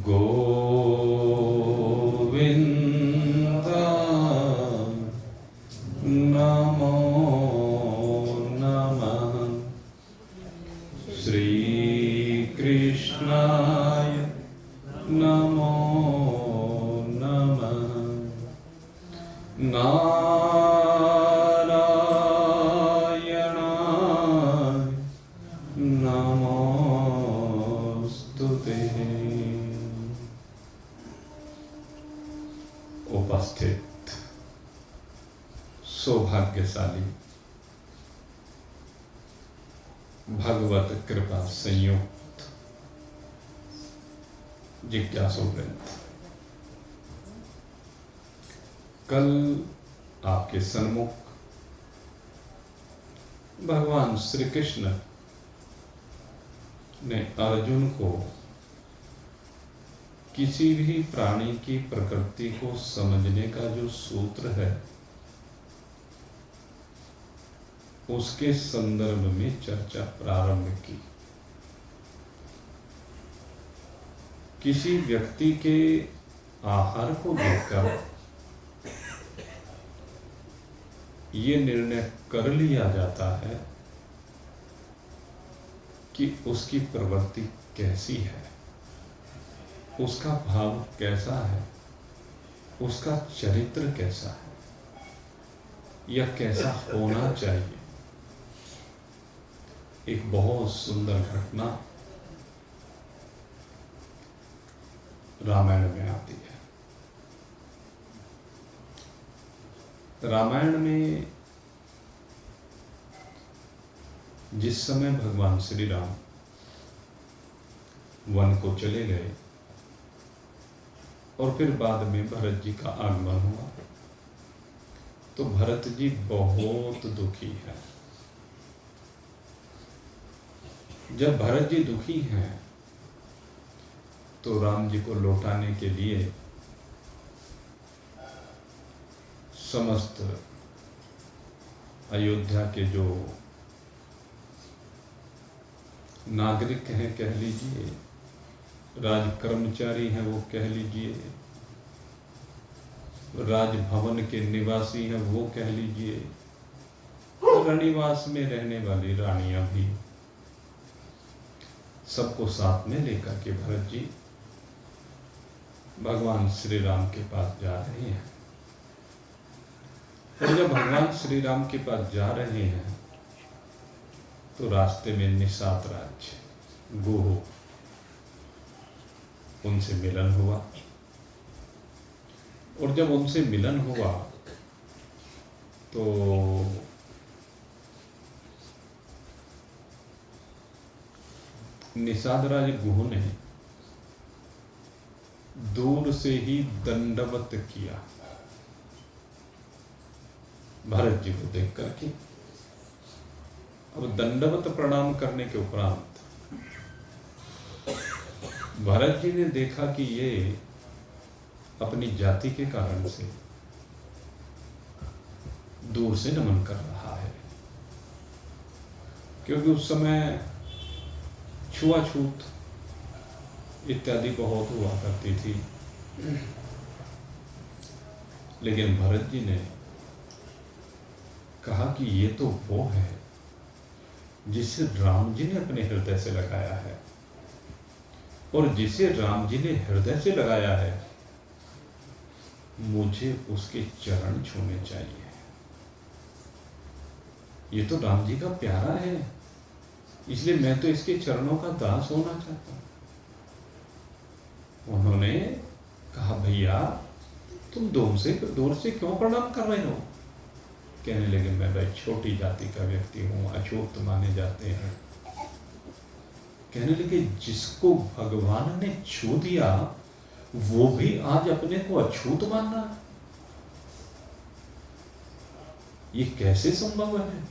गोविंद नमो नमः। श्री कृष्णाय नमो नमः। नारायणाय नमोस्तुते। उपस्थित सौभाग्यशाली भगवत कृपा संयुक्त जिज्ञासु वृंद, कल आपके सन्मुख भगवान श्री कृष्ण ने अर्जुन को किसी भी प्राणी की प्रकृति को समझने का जो सूत्र है उसके संदर्भ में चर्चा प्रारंभ की। किसी व्यक्ति के आहार को देखकर ये निर्णय कर लिया जाता है कि उसकी प्रवृत्ति कैसी है, उसका भाव कैसा है, उसका चरित्र कैसा है या कैसा होना चाहिए। एक बहुत सुंदर घटना रामायण में आती है। रामायण में जिस समय भगवान श्री राम वन को चले गए और फिर बाद में भरत जी का आगमन हुआ, तो भरत जी बहुत दुखी है। जब भरत जी दुखी हैं तो राम जी को लौटाने के लिए समस्त अयोध्या के जो नागरिक हैं कह लीजिए, राज कर्मचारी हैं वो कह लीजिए, राजभवन के निवासी हैं वो कह लीजिए, रनिवास में रहने वाली रानियां भी, सबको साथ में लेकर के भरत जी भगवान श्री राम के पास जा रहे हैं। और जब भगवान श्री राम के पास जा रहे हैं तो रास्ते में निषाद राज्य गोह उनसे मिलन हुआ। और जब उनसे मिलन हुआ तो निषाद राज गुह ने दूर से ही दंडवत किया भरत जी को देख करके। अब दंडवत प्रणाम करने के उपरांत भरत जी ने देखा कि ये अपनी जाति के कारण से दूर से नमन कर रहा है, क्योंकि उस समय छुआछूत इत्यादि बहुत हुआ करती थी। लेकिन भरत जी ने कहा कि ये तो वो है जिसे राम जी ने अपने हृदय से लगाया है, और जिसे राम जी ने हृदय से लगाया है मुझे उसके चरण छूने चाहिए। ये तो राम जी का प्यारा है, इसलिए मैं तो इसके चरणों का दास होना चाहता हूं। उन्होंने कहा भैया तुम दूर से क्यों प्रणाम कर रहे हो? कहने लगे मैं भाई छोटी जाति का व्यक्ति हूं, अछूत माने जाते हैं। कहने लगे जिसको भगवान ने छू दिया वो भी आज अपने को अछूत मानना, ये कैसे संभव है?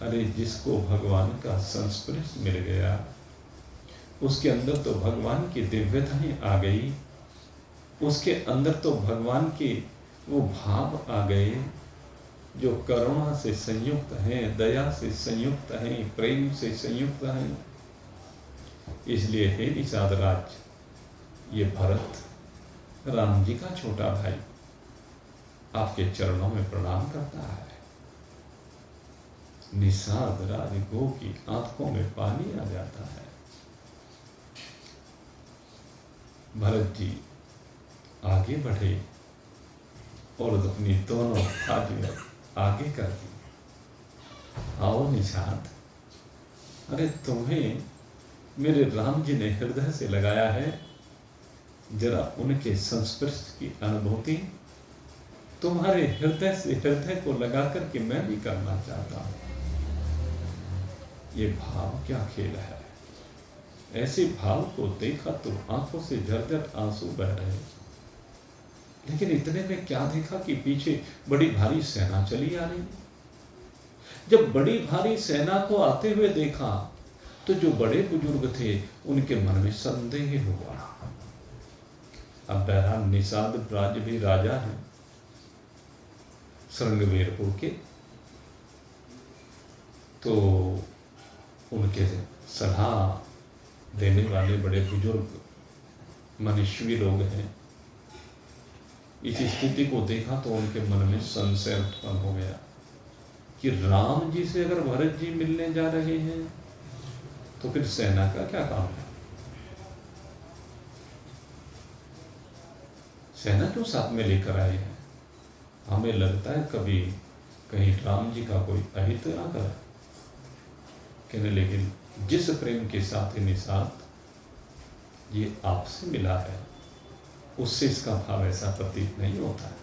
अरे जिसको भगवान का संस्पर्श मिल गया उसके अंदर तो भगवान की दिव्यताएं आ गई, उसके अंदर तो भगवान के वो भाव आ गए जो करुणा से संयुक्त हैं, दया से संयुक्त हैं, प्रेम से संयुक्त हैं। इसलिए हे निषाद राज, ये भरत राम जी का छोटा भाई आपके चरणों में प्रणाम करता है। निषाद राज गो की आंखों में पानी आ जाता है। भरत जी आगे बढ़े और अपनी दोनों हाथ आगे कर दी। आओ निषाद, अरे तुम्हें मेरे राम जी ने हृदय से लगाया है, जरा उनके संस्पर्श की अनुभूति तुम्हारे हृदय से हृदय को लगा करके मैं भी करना चाहता हूं। ये भाव क्या खेल है। ऐसे भाव को देखा तो आंखों से झरझर आंसू बह रहे, लेकिन इतने में क्या देखा कि पीछे बड़ी भारी सेना चली आ रही। जब बड़ी भारी सेना को आते हुए देखा तो जो बड़े बुजुर्ग थे उनके मन में संदेह हुआ। अब बहरहाल निषाद राज भी राजा हैं श्रृंगवेरपुर के, तो उनके सलाह देने वाले बड़े बुजुर्ग मनुष्यवी लोग हैं। इस स्थिति को देखा तो उनके मन में संशय उत्पन्न हो गया कि राम जी से अगर भरत जी मिलने जा रहे हैं तो फिर सेना का क्या काम है। सेना क्यों साथ में लेकर आए हैं। हमें लगता है कभी कहीं राम जी का कोई अहित ना करे। कहने लेकिन जिस प्रेम के साथ निषाद ये आपसे मिला है उससे इसका भाव ऐसा प्रतीत नहीं होता है।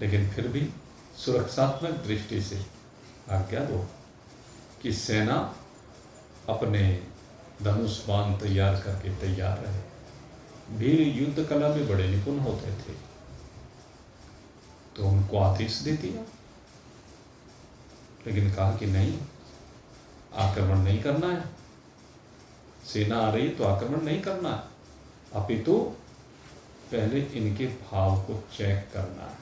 लेकिन फिर भी सुरक्षात्मक दृष्टि से आज्ञा दो कि सेना अपने धनुष बाण तैयार करके तैयार रहे। वीर युद्ध कला में बड़े निपुण होते थे, तो उनको आदेश दे दिया, लेकिन कहा कि नहीं, आक्रमण नहीं करना है। सेना आ रही तो आक्रमण नहीं करना है, अपितु पहले इनके भाव को चेक करना है।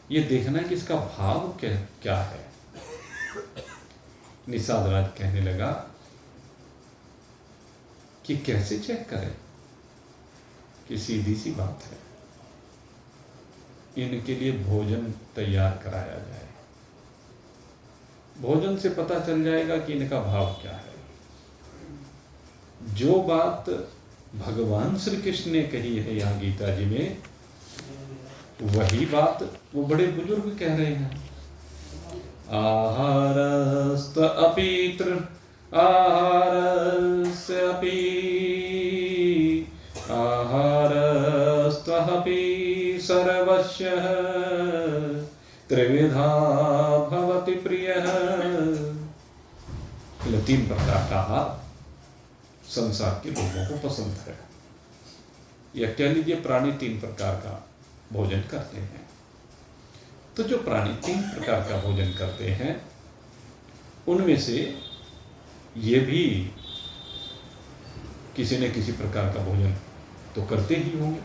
ये देखना है कि इसका भाव क्या है। निषाद राज कहने लगा कि कैसे चेक करें, कि सीधी सी बात है, इनके लिए भोजन तैयार कराया जाए। भोजन से पता चल जाएगा कि इनका भाव क्या है। जो बात भगवान श्री कृष्ण ने कही है यहाँ गीता जी में, वही बात वो बड़े बुजुर्ग कह रहे हैं। आहारस्त अपीत्र आहारस्य अपि आहारस्तहपि सर्वस्यः त्रिविधा भवति प्रियः। 3 प्रकार का आहार संसार के लोगों को पसंद है, या कह लीजिए प्राणी 3 प्रकार का भोजन करते हैं। तो जो प्राणी 3 प्रकार का भोजन करते हैं उनमें से ये भी किसी न किसी प्रकार का भोजन तो करते ही होंगे।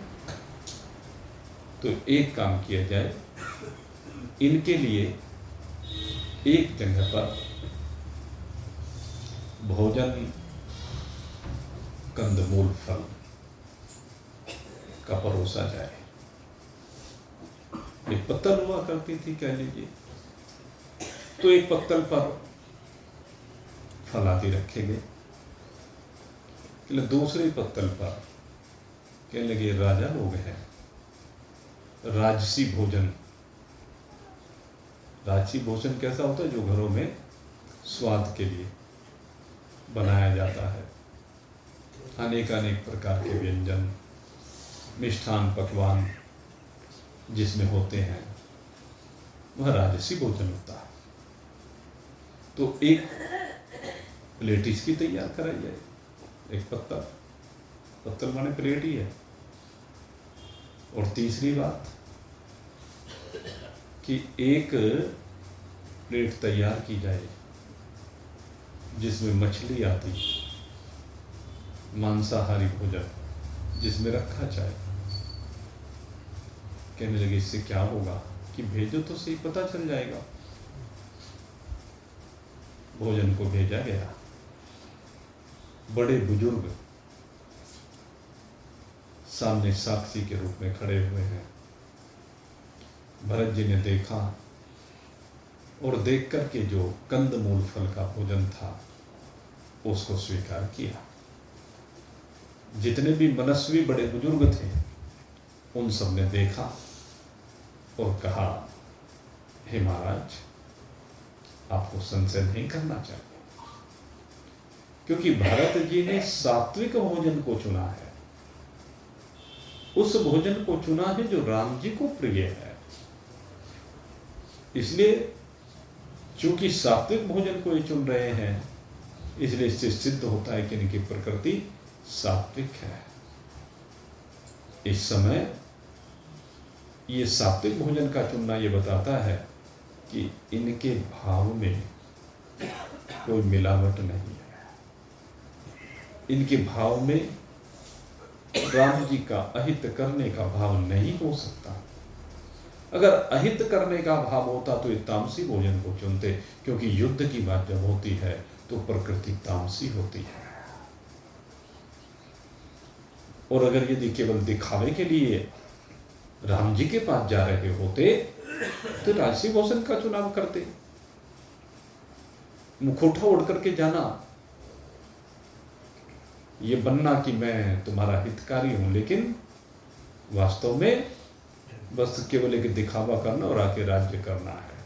तो एक काम किया जाए, इनके लिए एक जगह पर भोजन कंदमूल फल का परोसा जाए। एक पत्तल हुआ करती थी कह लीजिए, तो एक पत्तल पर फल आदि रखे गए। दूसरे पत्तल पर कहने लगे राजा लोग हैं, राजसी भोजन। राजसी भोजन कैसा होता है? जो घरों में स्वाद के लिए बनाया जाता है, अनेक प्रकार के व्यंजन, मिष्ठान पकवान जिसमें होते हैं, वह राजसी भोजन होता है। तो एक प्लेट इसकी तैयार कराई जाए, एक पत्तल माने प्लेट ही है। और तीसरी बात कि एक प्लेट तैयार की जाए जिसमें मछली आती, मांसाहारी भोजन जिसमें रखा जाए। कहने लगे इससे क्या होगा कि भेजो तो सही, पता चल जाएगा। भोजन को भेजा गया। बड़े बुजुर्ग सामने साक्षी के रूप में खड़े हुए हैं। भरत जी ने देखा और देख करके जो कंदमूल फल का भोजन था उसको स्वीकार किया। जितने भी मनस्वी बड़े बुजुर्ग थे उन सब ने देखा और कहा, हे महाराज, आपको संशय नहीं करना चाहिए, क्योंकि भरत जी ने सात्विक भोजन को चुना है, उस भोजन को चुना है जो राम जी को प्रिय है। इसलिए चूंकि सात्विक भोजन को ये चुन रहे हैं, इसलिए इससे सिद्ध होता है कि इनकी प्रकृति सात्विक है। इस समय ये सात्विक भोजन का चुनना ये बताता है कि इनके भाव में कोई मिलावट नहीं है। इनके भाव में राम जी का अहित करने का भाव नहीं हो सकता। अगर अहित करने का भाव होता तो ये तामसी भोजन को चुनते, क्योंकि युद्ध की बात जब होती है तो प्रकृति तामसी होती है। और अगर यदि केवल दिखावे के लिए राम जी के पास जा रहे होते तो राजसी भोजन का चुनाव करते। मुखौटा ओढ़ करके जाना, ये बनना कि मैं तुम्हारा हितकारी हूं, लेकिन वास्तव में बस केवल एक दिखावा करना और आके राज्य करना है,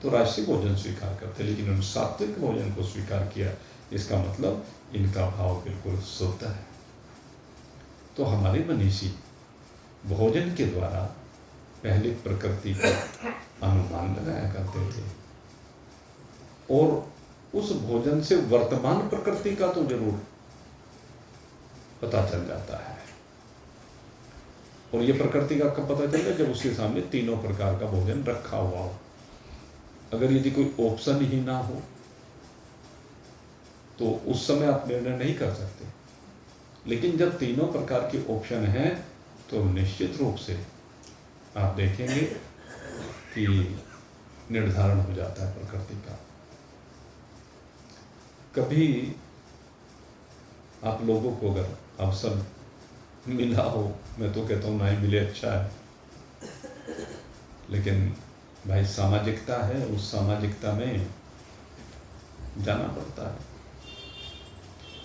तो राजसी भोजन स्वीकार करते। लेकिन उन्होंने सात्विक भोजन को स्वीकार किया, इसका मतलब इनका भाव बिल्कुल शुद्ध है। तो हमारे मनीषी भोजन के द्वारा पहले प्रकृति का अनुमान लगाया करते थे, और उस भोजन से वर्तमान प्रकृति का तो जरूर पता चल जाता है। और ये प्रकृति का कब पता चलेगा? जब उसके सामने तीनों प्रकार का भोजन रखा हुआ हो। अगर यदि कोई ऑप्शन ही ना हो तो उस समय आप निर्णय नहीं कर सकते, लेकिन जब तीनों प्रकार के ऑप्शन हैं तो निश्चित रूप से आप देखेंगे कि निर्धारण हो जाता है प्रकृति का। कभी आप लोगों को अगर अवसर मिला हो, मैं तो कहता हूँ ना ही मिले अच्छा है, लेकिन भाई सामाजिकता है, उस सामाजिकता में जाना पड़ता है।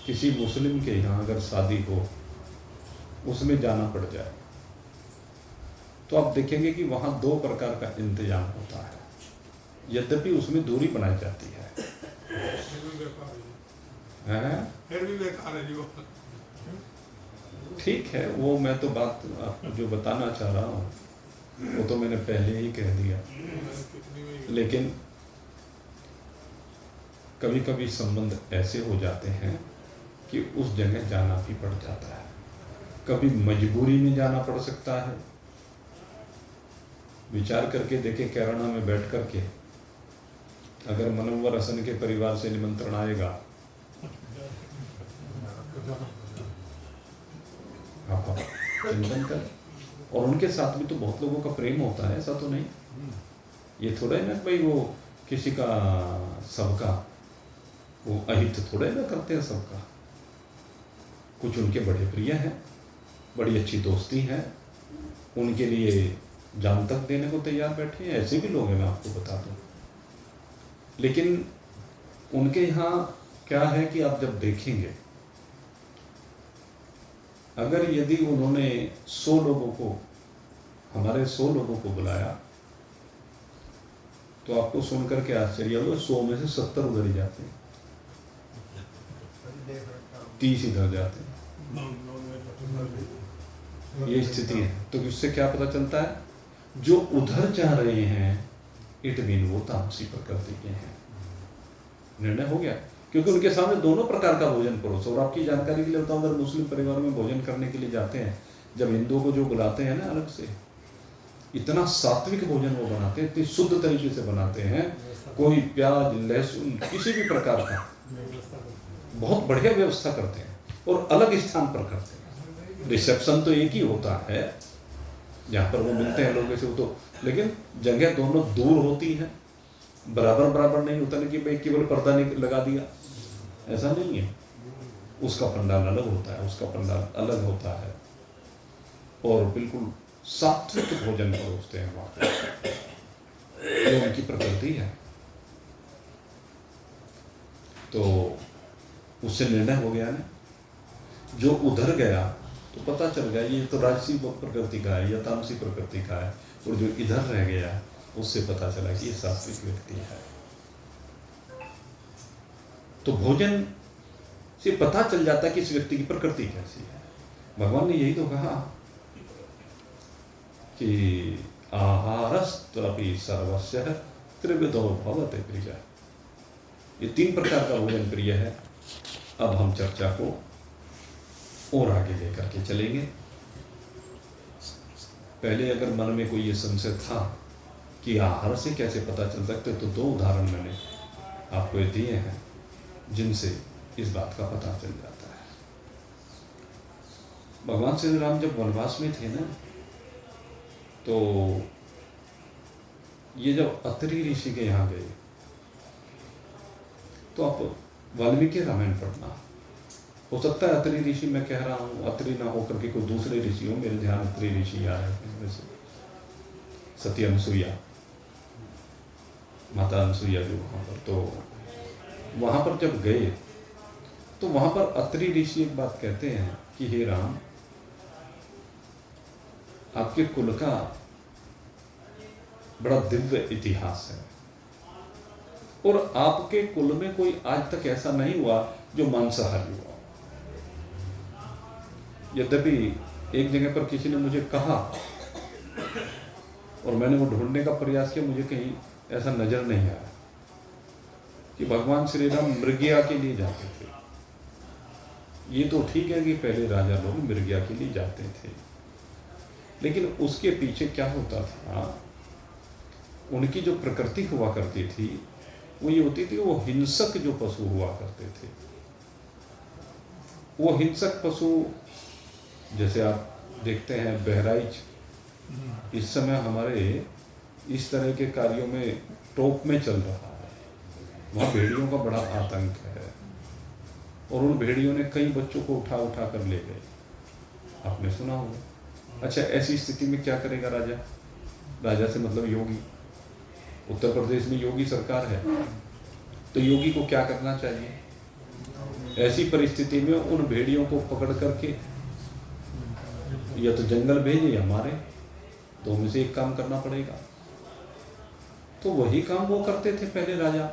किसी मुस्लिम के यहाँ अगर शादी हो, उसमें जाना पड़ जाए तो आप देखेंगे कि वहाँ दो प्रकार का इंतजाम होता है, यद्यपि उसमें दूरी बनाई जाती है। ठीक है, वो मैं तो बात आपको जो बताना चाह रहा हूँ वो तो मैंने पहले ही कह दिया, लेकिन कभी कभी संबंध ऐसे हो जाते हैं कि उस जगह जाना भी पड़ जाता है। कभी मजबूरी में जाना पड़ सकता है। विचार करके देखें, कैराना में बैठ करके अगर मनोवर हसन के परिवार से निमंत्रण आएगा, आप चिंतन करें। और उनके साथ भी तो बहुत लोगों का प्रेम होता है, ऐसा तो नहीं। ये थोड़ा है ना भाई वो किसी का सबका वो अहित थोड़ा ना करते हैं सबका। कुछ उनके बड़े प्रिय हैं, बड़ी अच्छी दोस्ती है, उनके लिए जान तक देने को तैयार बैठे हैं, ऐसे भी लोग हैं, मैं आपको बता दूं। लेकिन उनके यहाँ क्या है कि आप जब देखेंगे, अगर यदि उन्होंने 100 लोगों को, हमारे 100 लोगों को बुलाया, तो आपको सुनकर के आश्चर्य होगा, 100 में से 70 उधर ही जाते हैं, 30 इधर जाते हैं। ये स्थिति है। तो इससे क्या पता चलता है? जो उधर जा रहे हैं इट मीन वो तामसी प्रकृति के हैं। निर्णय हो गया, क्योंकि उनके सामने दोनों प्रकार का भोजन परोसा। और आपकी जानकारी के लिए बताऊं, अगर मुस्लिम परिवार में भोजन करने के लिए जाते हैं, जब हिंदुओं को जो बुलाते हैं ना अलग से, इतना सात्विक भोजन वो बनाते हैं, इतनी शुद्ध तरीके से बनाते हैं, कोई प्याज लहसुन किसी भी प्रकार का, बहुत बढ़िया व्यवस्था करते हैं और अलग स्थान पर करते हैं। रिसेप्शन तो एक ही होता है जहाँ पर वो मिलते हैं लोगों से, वो तो, लेकिन जगह दोनों दूर होती है बराबर बराबर नहीं होता ना कि भाई केवल पर्दा नहीं लगा दिया, ऐसा नहीं है। उसका पंडाल अलग होता है, उसका पंडाल अलग होता है, और बिल्कुल सात्विक भोजन परोसते हैं वहाँ पे, जो उनकी प्रकृति है। तो उससे निर्णय हो गया ना, जो उधर गया तो पता चल गया ये तो राजसी प्रकृति का है या तामसी प्रकृति का है, और जो इधर रह गया उससे पता चला कि ये सात्विक व्यक्ति है। तो भोजन से पता चल जाता है कि इस व्यक्ति की प्रकृति कैसी है। भगवान ने यही तो कहा कि आहारस्त्वपि सर्वस्य त्रिविधो भवते प्रिय। ये 3 प्रकार का भोजन प्रिय है। अब हम चर्चा को और आगे लेकर के चलेंगे। पहले अगर मन में कोई ये संशय था कि आहार से कैसे पता चल सकते, तो 2 उदाहरण मैंने आपको दिए हैं जिनसे इस बात का पता चल जाता है। भगवान श्री राम जब वनवास में थे ना, तो ये जब अत्रि ऋषि के यहाँ गए, तो आप वाल्मीकि रामायण पढ़ना। हो सकता है अत्रि ऋषि मैं कह रहा हूँ, अत्रि ना होकर के कोई दूसरे ऋषि हो, मेरे ध्यान अत्रि ऋषि आ रहे हैं, सती अनसुईया, माता अनसुईया जो वहाँ पर, तो वहाँ पर जब गए तो वहाँ पर अत्रि ऋषि एक बात कहते हैं कि हे राम, आपके कुल का बड़ा दिव्य इतिहास है, और आपके कुल में कोई आज तक ऐसा नहीं हुआ जो मांसाहारी हुआ। यद्यपि एक जगह पर किसी ने मुझे कहा और मैंने वो ढूंढने का प्रयास किया, मुझे कहीं ऐसा नजर नहीं आया कि भगवान श्री राम मृगया के लिए जाते थे। ये तो ठीक है कि पहले राजा लोग मृगया के लिए जाते थे, लेकिन उसके पीछे क्या होता था, उनकी जो प्रकृति हुआ करती थी वो ये होती थी, वो हिंसक जो पशु हुआ करते थे, वो हिंसक पशु, जैसे आप देखते हैं बहराइच इस समय हमारे इस तरह के कार्यों में टॉप में चल रहा है। वहाँ भेड़ियों का बड़ा आतंक है, और उन भेड़ियों ने कई बच्चों को उठा उठा कर ले गए, आपने सुना होगा। अच्छा, ऐसी स्थिति में क्या करेगा राजा? राजा से मतलब योगी। उत्तर प्रदेश में योगी सरकार है, तो योगी को क्या करना चाहिए? ऐसी परिस्थिति में उन भेड़ियों को पकड़ करके या तो जंगल भेजे या मारे, तो में से एक काम करना पड़ेगा। तो वही काम वो करते थे पहले राजा,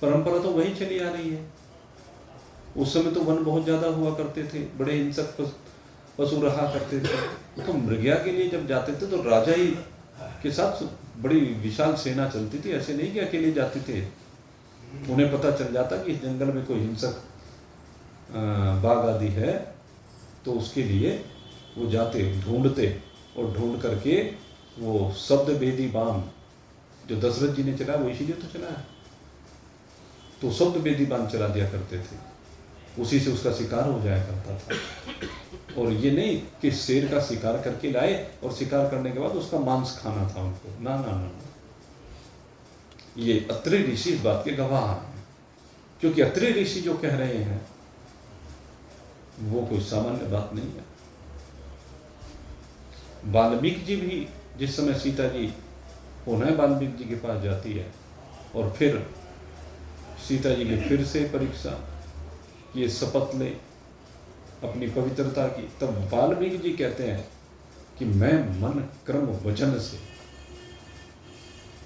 परंपरा तो वही चली आ रही है। उस समय तो वन बहुत ज्यादा हुआ करते थे, बड़े हिंसक पशु रहा करते थे। तो मृगया के लिए जब जाते थे तो राजा ही के साथ बड़ी विशाल सेना चलती थी, ऐसे नहीं कि अकेले जाते थे। उन्हें पता चल जाता कि इस जंगल में कोई हिंसक बाघ आदि है, तो उसके लिए वो जाते, ढूंढते, और ढूंढ करके वो शब्द वेदी बाण जो दशरथ जी ने चलाया, वो इसीलिए तो चलाया, तो शब्द वेदी बाण चला दिया करते थे, उसी से उसका शिकार हो जाया करता था। और ये नहीं कि शेर का शिकार करके लाए और शिकार करने के बाद उसका मांस खाना था उनको, ना ना ना, ये अत्रि ऋषि इस बात के गवाह हैं, क्योंकि अत्रि ऋषि जो कह रहे हैं वो कोई सामान्य बात नहीं है। वाल्मीकि जी भी जिस समय सीता जी पुनः वाल्मीकि जी के पास जाती है, और फिर सीता जी की फिर से परीक्षा, ये शपथ ले अपनी पवित्रता की, तब वाल्मीकि जी कहते हैं कि मैं मन क्रम वचन से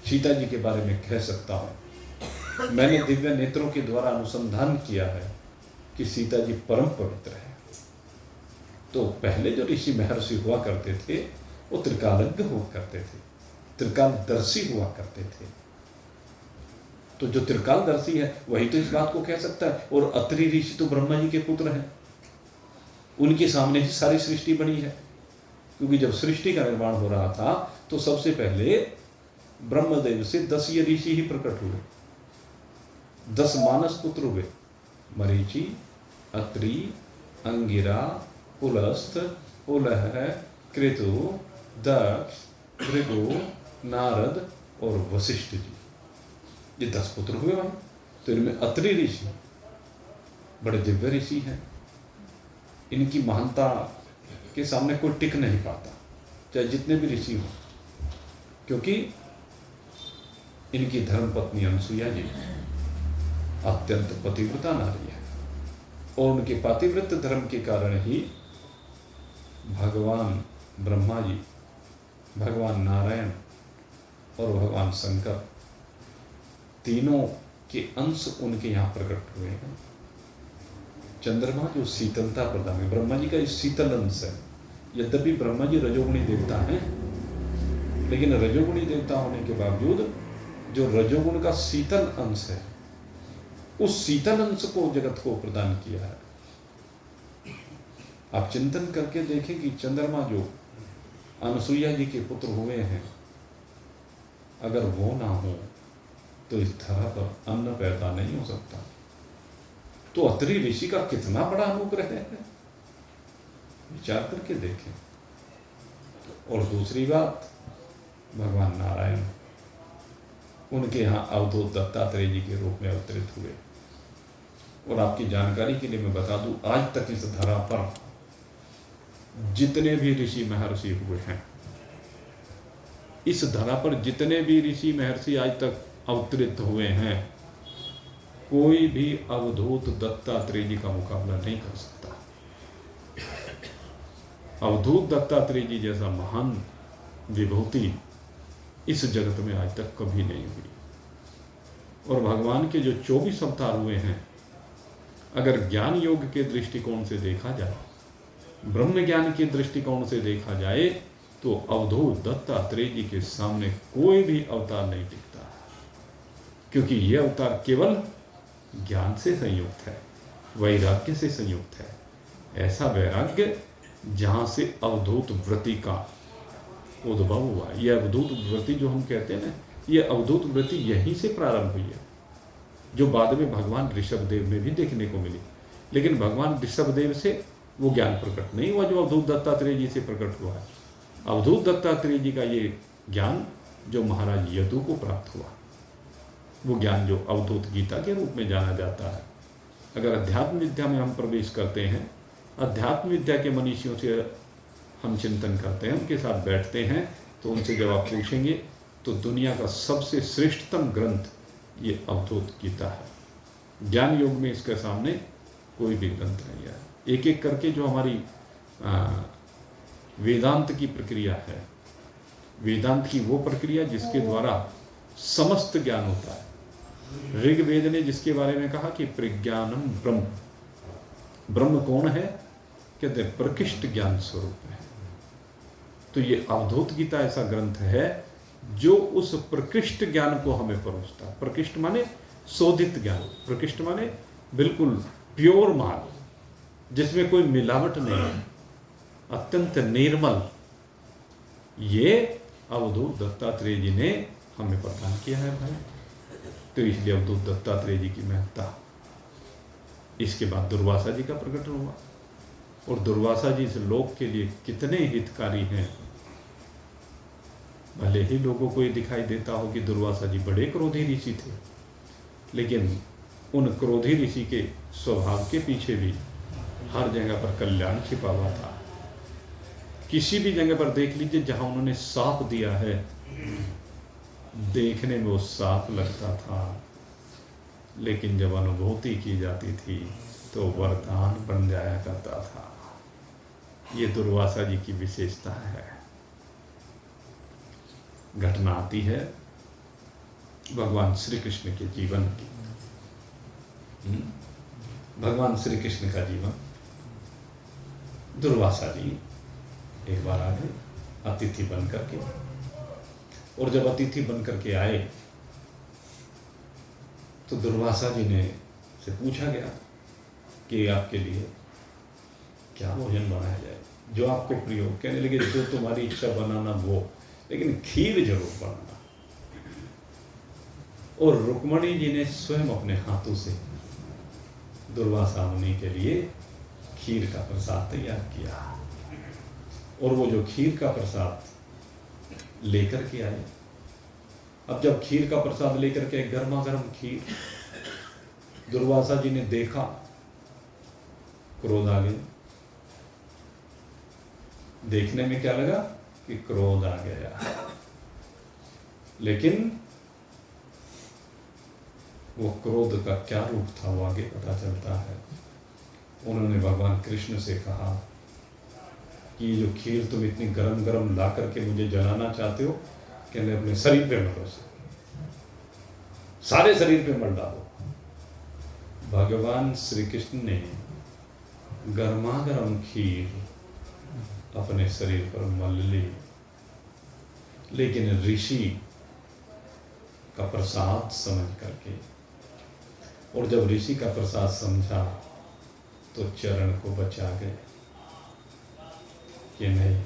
सीता जी के बारे में कह सकता हूँ। मैंने दिव्य नेत्रों के द्वारा अनुसंधान किया है कि सीता जी परम पवित्र है। तो पहले जो ऋषि महर्षि हुआ करते थे वो त्रिकालज्ञ हुआ करते थे, त्रिकालदर्शी हुआ करते थे। तो जो त्रिकालदर्शी है वही तो इस बात को कह सकता है। और अत्रि ऋषि तो ब्रह्मा जी के पुत्र हैं, उनके सामने ही सारी सृष्टि बनी है। क्योंकि जब सृष्टि का निर्माण हो रहा था तो सबसे पहले ब्रह्मदेव से 10 ये ऋषि ही प्रकट हुए, 10 मानस पुत्र हुए, मरीचि, अत्रि, अंगिरा, पुलस्त्य, पुलह, कृतु, दक्ष, भृगु, नारद और वशिष्ठ जी। ये 10 पुत्र हुए भाई। तो इनमें अत्रि ऋषि बड़े दिव्य ऋषि हैं, इनकी महानता के सामने कोई टिक नहीं पाता, चाहे जितने भी ऋषि हों, क्योंकि इनकी धर्मपत्नी अनसुईया जी अत्यंत पतिव्रता नारी है, और उनके पतिव्रत धर्म के कारण ही भगवान ब्रह्मा जी, भगवान नारायण और भगवान शंकर तीनों के अंश उनके यहाँ प्रकट हुए हैं। चंद्रमा जो शीतलता प्रदान है, ब्रह्मा जी का इस शीतल अंश है। यद्यपि ब्रह्मा जी रजोगुणी देवता हैं, लेकिन रजोगुणी देवता होने के बावजूद जो रजोगुण का शीतल अंश है, उस शीतल अंश को जगत को प्रदान किया है। आप चिंतन करके देखें कि चंद्रमा जो अनसुईया जी के पुत्र हुए हैं, अगर वो ना हो तो इस धरा पर अन्न पैदा नहीं हो सकता। तो अत्रि ऋषि का कितना बड़ा अनुग्रह है, विचार करके देखें। और दूसरी बात, भगवान नारायण उनके यहाँ अवधूत दत्तात्रेय जी के रूप में अवतरित हुए। और आपकी जानकारी के लिए मैं बता दूं, आज तक इस धरा पर जितने भी ऋषि महर्षि हुए हैं, इस धरा पर जितने भी ऋषि महर्षि आज तक अवतरित हुए हैं, कोई भी अवधूत दत्तात्रेय जी का मुकाबला नहीं कर सकता। अवधूत दत्तात्रेय जी जैसा महान विभूति इस जगत में आज तक कभी नहीं हुई। और भगवान के जो 24 अवतार हुए हैं, अगर ज्ञान योग के दृष्टिकोण से देखा जाए, ब्रह्म ज्ञान के दृष्टिकोण से देखा जाए, तो अवधूत दत्तात्रेय जी के सामने कोई भी अवतार नहीं टिकता, क्योंकि यह अवतार केवल ज्ञान से संयुक्त है, वैराग्य से संयुक्त है। ऐसा वैराग्य जहाँ से अवधूत वृत्ति का उद्भव हुआ। यह अवधूत वृत्ति जो हम कहते हैं ना, यह अवधूत वृत्ति यहीं से प्रारंभ हुई है, जो बाद में भगवान ऋषभदेव में भी देखने को मिली। लेकिन भगवान ऋषभदेव से वो ज्ञान प्रकट नहीं हुआ जो अवधूत दत्तात्रेय जी से प्रकट हुआ है। अवधूत दत्तात्रेय जी का ये ज्ञान जो महाराज यदु को प्राप्त हुआ, वो ज्ञान जो अवधूत गीता के रूप में जाना जाता है। अगर अध्यात्म विद्या में हम प्रवेश करते हैं, अध्यात्म विद्या के मनीषियों से हम चिंतन करते हैं, उनके साथ बैठते हैं, तो उनसे जब आप पूछेंगे तो दुनिया का सबसे श्रेष्ठतम ग्रंथ ये अवधूत गीता है। ज्ञान योग में इसके सामने कोई भी ग्रंथ नहीं है। एक एक करके जो हमारी वेदांत की प्रक्रिया है, वेदांत की वो प्रक्रिया जिसके द्वारा समस्त ज्ञान होता है। ऋग्वेद ने जिसके बारे में कहा कि प्रज्ञानम ब्रह्म, ब्रह्म कौन है, कहते हैं प्रकृष्ट ज्ञान स्वरूप है। तो ये अवधूत गीता ऐसा ग्रंथ है जो उस प्रकृष्ट ज्ञान को हमें परोसता है। प्रकृष्ट माने शोधित ज्ञान, प्रकृष्ट माने बिल्कुल प्योर माल, जिसमें कोई मिलावट नहीं है, अत्यंत निर्मल। ये अवधूत दत्तात्रेय जी ने हमें प्रदान किया है भाई। तो इसलिए अवधूत दत्तात्रेय जी की महत्ता। इसके बाद दुर्वासा जी का प्रकट हुआ, और दुर्वासा जी इस लोक के लिए कितने हितकारी हैं। भले ही लोगों को ये दिखाई देता हो कि दुर्वासा जी बड़े क्रोधी ऋषि थे, लेकिन उन क्रोधी ऋषि के स्वभाव के पीछे भी हर जगह पर कल्याण छिपा हुआ था। किसी भी जगह पर देख लीजिए जहां उन्होंने साप दिया है, देखने में वो साप लगता था, लेकिन जब अनुभूति की जाती थी तो वरदान बन जाया करता था। ये दुर्वासा जी की विशेषता है। घटना आती है भगवान श्री कृष्ण के जीवन की। भगवान श्री कृष्ण का जीवन, दुर्वासा जी एक बार आ गए अतिथि बन करके, और जब अतिथि बन करके आए तो दुर्वासा जी ने से पूछा गया कि आपके लिए क्या भोजन बनाया जाए, जो आपको प्रिय हो। कहने लगे जो तुम्हारी इच्छा बनाना वो, लेकिन खीर जरूर बनाना। और रुक्मणी जी ने स्वयं अपने हाथों से दुर्वासा मुनि के लिए खीर का प्रसाद तैयार किया, और वो जो खीर का प्रसाद लेकर के आए, अब जब खीर का प्रसाद लेकर के गर्मा गर्म खीर, दुर्वासा जी ने देखा, क्रोध आ गया। देखने में क्या लगा कि क्रोध आ गया, लेकिन वो क्रोध का क्या रूप था वो आगे पता चलता है। उन्होंने भगवान कृष्ण से कहा कि ये जो खीर तुम इतनी गरम गरम ला करके मुझे जलाना चाहते हो, कहने अपने शरीर पे मलो, सारे शरीर पे मल डालो। भगवान श्री कृष्ण ने गर्मा गर्म खीर अपने शरीर पर मल ली, लेकिन ऋषि का प्रसाद समझ करके, और जब ऋषि का प्रसाद समझा तो चरण को बचा गए कि नहीं,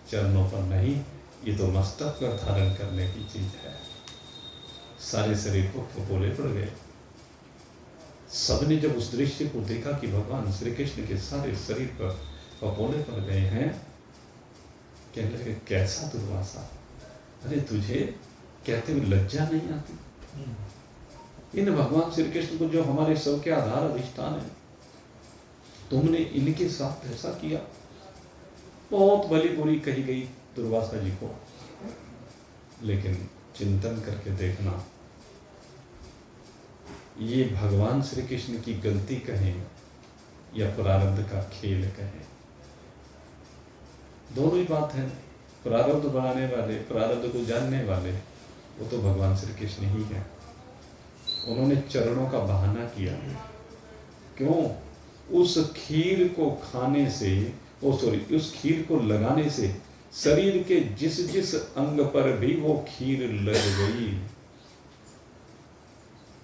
चरणों पर नहीं, ये तो मस्तक पर धारण करने की चीज है। सारे शरीर को फपोले पड़ गए। सबने जब उस दृश्य को देखा कि भगवान श्री कृष्ण के सारे शरीर पर फपोले पड़ गए हैं, कहने लगे कैसा दुर्वासा, अरे तुझे कहते हुए लज्जा नहीं आती? इन भगवान श्री कृष्ण को जो हमारे सब के आधार अधिष्ठान है, तुमने इनके साथ ऐसा किया। बहुत भली बुरी कही गई दुर्वासा जी को, लेकिन चिंतन करके देखना, ये भगवान श्री कृष्ण की गलती कहें या प्रारब्ध का खेल कहें, दोनों ही बात है। प्रारब्ध बनाने वाले, प्रारब्ध को जानने वाले, वो तो भगवान श्री कृष्ण ही है। उन्होंने चरणों का बहाना किया। क्यों? उस खीर को खाने से, उस खीर को लगाने से शरीर के जिस जिस अंग पर भी वो खीर लग गई,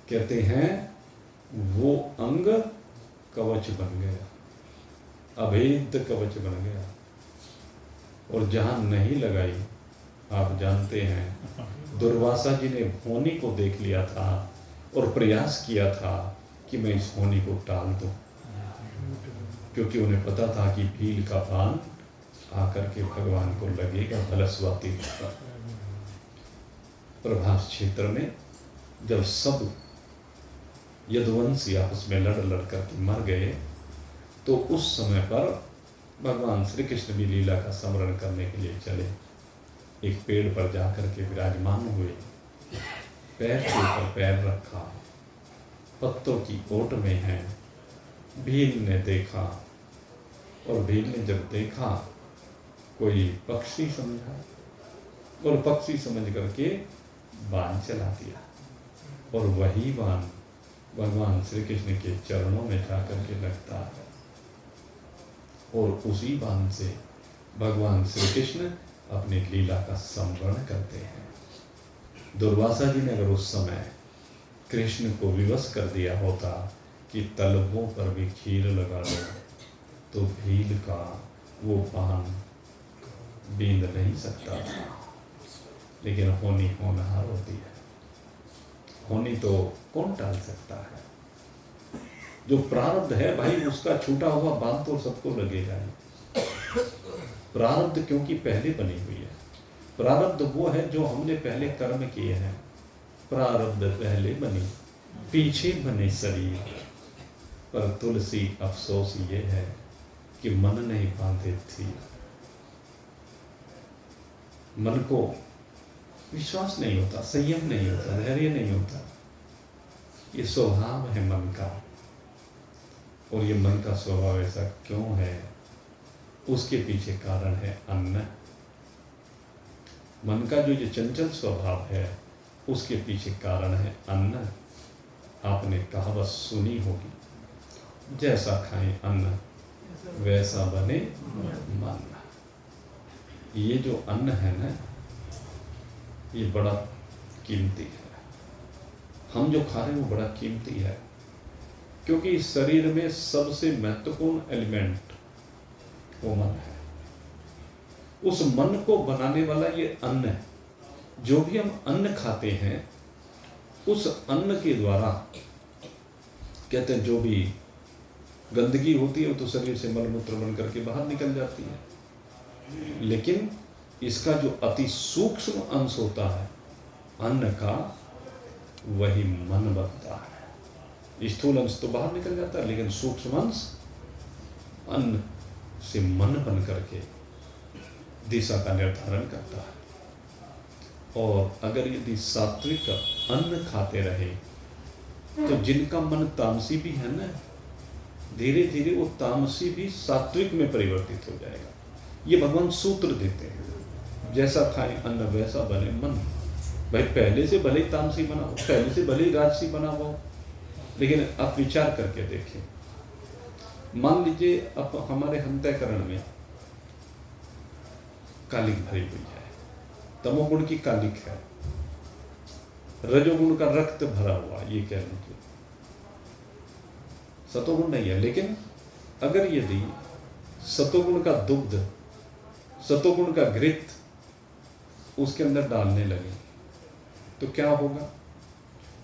कहते हैं वो अंग कवच बन गया, अभेद कवच बन गया। और जहां नहीं लगाई, आप जानते हैं दुर्वासा जी ने होनी को देख लिया था और प्रयास किया था कि मैं इस होनी को टाल दूं, क्योंकि उन्हें पता था कि भील का पान आकर के भगवान को लगेगा भलस्वाती होगा। प्रभास क्षेत्र में जब सब यदुवंशी आपस में लड़ लड़ करके मर गए, तो उस समय पर भगवान श्री कृष्ण भी लीला का स्मरण करने के लिए चले। एक पेड़ पर जाकर के विराजमान हुए, पैर के ऊपर पैर रखा, पत्तों की ओट में है। भील ने देखा, और भील ने जब देखा कोई पक्षी समझा, और पक्षी समझ करके बाण चला दिया, और वही बाण भगवान श्री कृष्ण के चरणों में जाकर के लगता है, और उसी बाण से भगवान श्री कृष्ण अपनी लीला का संवरण करते हैं। दुर्वासा जी ने अगर उस समय कृष्ण को विवश कर दिया होता कि तलवों पर भी खीर लगा दो, तो भील का वो बाण बींद नहीं सकता था। लेकिन होनी होनहार होती है, होनी तो कौन टाल सकता है? जो प्रारब्ध है भाई, उसका छूटा हुआ बांध तो सबको लगेगा ही। प्रारब्ध क्योंकि पहले बनी हुई है। प्रारब्ध वो है जो हमने पहले कर्म किए हैं। प्रारब्ध पहले बनी, पीछे बने शरीर। पर तुलसी अफसोस ये है कि मन नहीं बांधे थी, मन को विश्वास नहीं होता, संयम नहीं होता, धैर्य नहीं होता। ये स्वभाव है मन का, और ये मन का स्वभाव ऐसा क्यों है? उसके पीछे कारण है अन्न। मन का जो ये चंचल स्वभाव है, उसके पीछे कारण है अन्न। आपने कहावत सुनी होगी, जैसा खाएं अन्न वैसा बने मन। ये जो अन्न है ना, ये बड़ा कीमती है। हम जो खा रहे हैं वो बड़ा कीमती है, क्योंकि इस शरीर में सबसे महत्वपूर्ण एलिमेंट वो मन है। उस मन को बनाने वाला ये अन्न है। जो भी हम अन्न खाते हैं, उस अन्न के द्वारा कहते हैं जो भी गंदगी होती है वो तो शरीर से मलमूत्र बन करके बाहर निकल जाती है, लेकिन इसका जो अति सूक्ष्म अंश होता है अन्न का वही मन बनता है। स्थूल अंश तो बाहर निकल जाता है, लेकिन सूक्ष्म अंश अन्न से मन बन करके दिशा का निर्धारण करता है। और अगर यदि सात्विक अन्न खाते रहे तो जिनका मन तामसी भी है ना, धीरे धीरे वो तामसी भी सात्विक में परिवर्तित हो जाएगा। ये भगवान सूत्र देते हैं, जैसा खाएं अन्न वैसा बने मन। भाई पहले से भले ही तामसी बना हो, पहले से भले ही राजसी बना हो, लेकिन आप विचार करके देखें। मान लीजिए अब हमारे अंतःकरण में कालिक भरी हुई है, तमोगुण की कालिक है, रजोगुण का रक्त भरा हुआ, ये कह लीजिए, सतोगुण नहीं है। लेकिन अगर यदि सतोगुण का दुग्ध, सतोगुण का घृत उसके अंदर डालने लगे तो क्या होगा?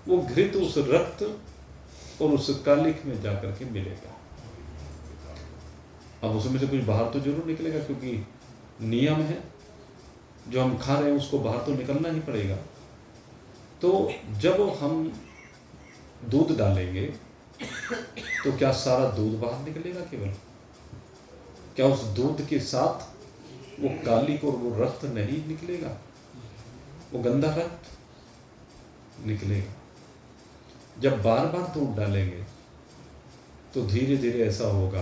वो घृत उस रक्त और उस कालिक में जाकर के मिलेगा। अब उसमें से कुछ बाहर तो जरूर निकलेगा, क्योंकि नियम है, जो हम खा रहे हैं उसको बाहर तो निकलना ही पड़ेगा। तो जब हम दूध डालेंगे तो क्या सारा दूध बाहर निकलेगा केवल? क्या उस दूध के साथ वो कालिक और वो रक्त नहीं निकलेगा? वो गंदा रक्त निकलेगा। जब बार बार दूध डालेंगे तो धीरे धीरे ऐसा होगा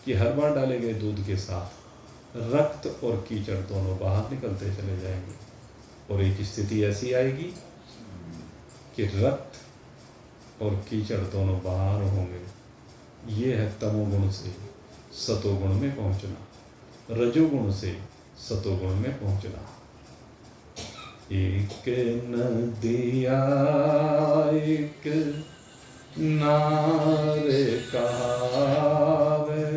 कि हर बार डाले गए दूध के साथ रक्त और कीचड़ दोनों बाहर निकलते चले जाएंगे, और एक स्थिति ऐसी आएगी कि रक्त और कीचड़ दोनों बाहर होंगे। ये है तमोगुण से सतोगुण में पहुंचना, रजोगुण से सतोगुण में पहुंचना। एक नदिया एक नार कहावे,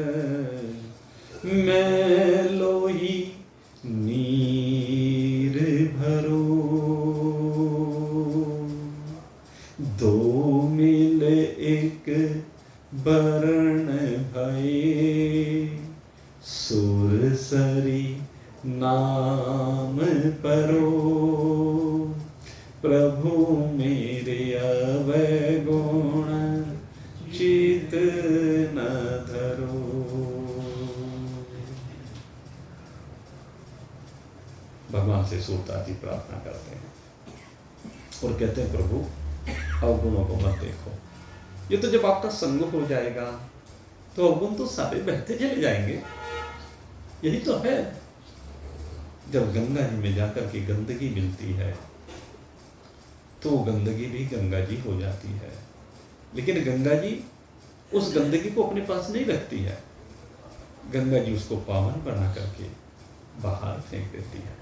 मैं लोही नीर भरो, दो मिल एक बरण भये, सुरसरी नाम परो, प्रभु मेरे अवगुण चित न धरो। भगवान से सूरदास जी प्रार्थना करते हैं और कहते हैं, प्रभु अवगुणों को मत देखो। ये तो जब आपका संग हो जाएगा तो अवगुण तो सारे बहते चले जाएंगे। यही तो है, जब गंगा जी में जाकर के गंदगी मिलती है तो गंदगी भी गंगा जी हो जाती है, लेकिन गंगा जी उस गंदगी को अपने पास नहीं रखती है। गंगा जी उसको पावन बना करके बाहर फेंक देती है।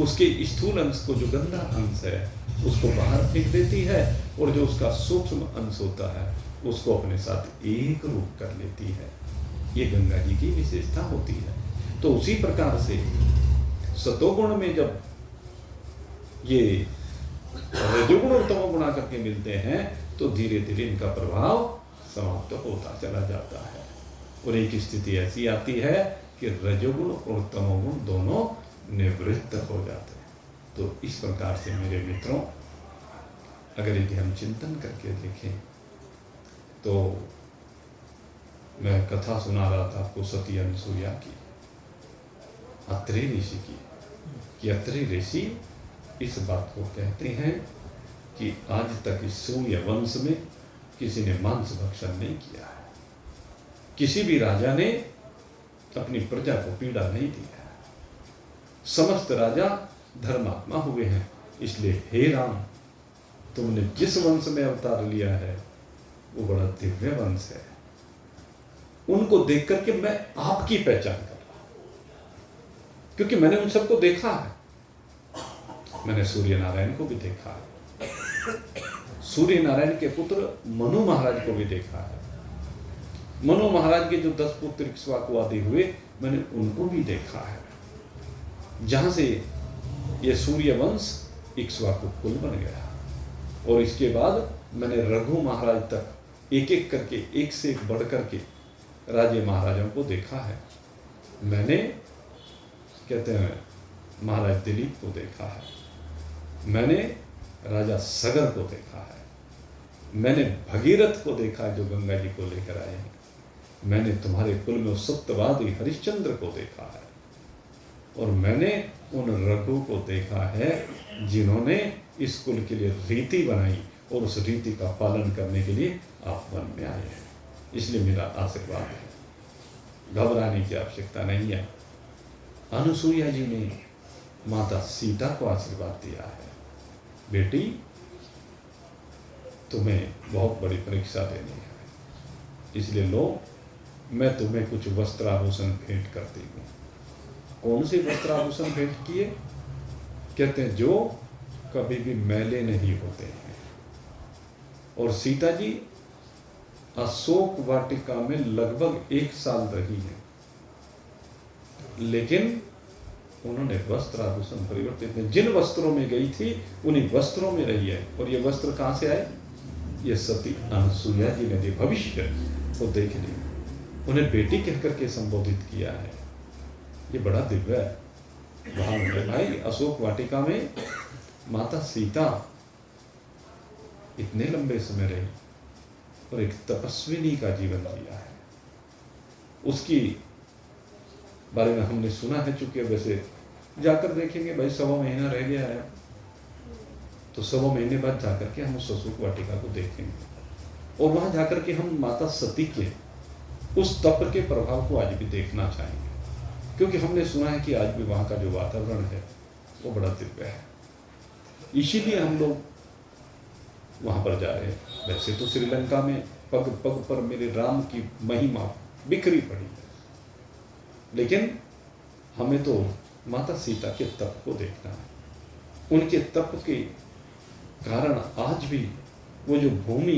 उसके स्थूल अंश को, जो गंदा अंश है, उसको बाहर फेंक देती है, और जो उसका सूक्ष्म अंश होता है उसको अपने साथ एक रूप कर लेती है। ये गंगा जी की विशेषता होती है। तो उसी प्रकार से सतोगुण में जब ये रजोगुण और तमोगुण आकर के मिलते हैं तो धीरे धीरे इनका प्रभाव समाप्त होता चला जाता है, और एक स्थिति ऐसी आती है कि रजोगुण और तमोगुण दोनों निवृत्त हो जाते हैं। तो इस प्रकार से मेरे मित्रों, अगर यदि हम चिंतन करके देखें तो मैं कथा सुना रहा था आपको सती अनुसुईया की, अत्रि ऋषि की, कि अत्रि ऋषि इस बात को कहते हैं कि आज तक इस सूर्य वंश में किसी ने मांस भक्षण नहीं किया है, किसी भी राजा ने अपनी प्रजा को पीड़ा नहीं दी है, समस्त राजा धर्मात्मा हुए हैं। इसलिए हे राम, तुमने जिस वंश में अवतार लिया है वो बड़ा दिव्य वंश है। उनको देख करके मैं आपकी पहचान कर रहा हूं, क्योंकि मैंने उन सबको देखा है। मैंने सूर्य नारायण को भी देखा है, सूर्य नारायण के पुत्र मनु महाराज को भी देखा है। मनु महाराज के जो 10 पुत्र इक्ष्वाकु आदि हुए, मैंने उनको भी देखा है, जहां से ये सूर्य वंश इक्ष्वाकु कुल बन गया। और इसके बाद मैंने रघु महाराज तक एक एक करके, एक से एक बढ़ करके राजे महाराजाओं को देखा है। मैंने कहते हैं महाराज दिलीप को देखा है, मैंने राजा सगर को देखा है, मैंने भगीरथ को देखा है जो गंगा जी को लेकर आए हैं, मैंने तुम्हारे कुल में उस सत्यवादी हरिश्चंद्र को देखा है, और मैंने उन रघु को देखा है जिन्होंने इस कुल के लिए रीति बनाई और उस रीति का पालन करने के लिए आप वन में आए हैं। इसलिए मेरा आशीर्वाद है, घबराने की आवश्यकता नहीं है। अनुसुईया जी ने माता सीता को आशीर्वाद दिया है, बेटी तुम्हें बहुत बड़ी परीक्षा देनी है, इसलिए लो मैं तुम्हें कुछ वस्त्राभूषण भेंट करती हूँ। कौन से वस्त्राभूषण भेंट किए? कहते हैं जो कभी भी मैले नहीं होते हैं। और सीता जी अशोक वाटिका में लगभग 1 साल रही है, लेकिन उन्होंने वस्त्राभूषण परिवर्तित नहीं। जिन वस्त्रों में गई थी उन्हीं वस्त्रों में रही है। और ये वस्त्र कहाँ से आए? ये सती अनुसुईया जी ने भविष्य को देख ली, उन्हें बेटी कहकर के संबोधित किया है। ये बड़ा दिव्य भाव है भाई। अशोक वाटिका में माता सीता इतने लंबे समय रही और एक तपस्विनी का जीवन जिया है। उसकी बारे में हमने सुना है, चूंकि वैसे जाकर देखेंगे भाई 1.25 महीना रह गया है, तो 1.25 महीने बाद जाकर के हम उस अशोक वाटिका को देखेंगे और वहां जाकर के हम माता सती के उस तप के प्रभाव को आज भी देखना चाहेंगे, क्योंकि हमने सुना है कि आज भी वहां का जो वातावरण है वो बड़ा दिव्य है। इसीलिए हम लोग वहां पर जा रहे हैं। वैसे तो श्रीलंका में पग पग पर मेरे राम की महिमा बिखरी पड़ी है, लेकिन हमें तो माता सीता के तप को देखना है। उनके तप के कारण आज भी वो जो भूमि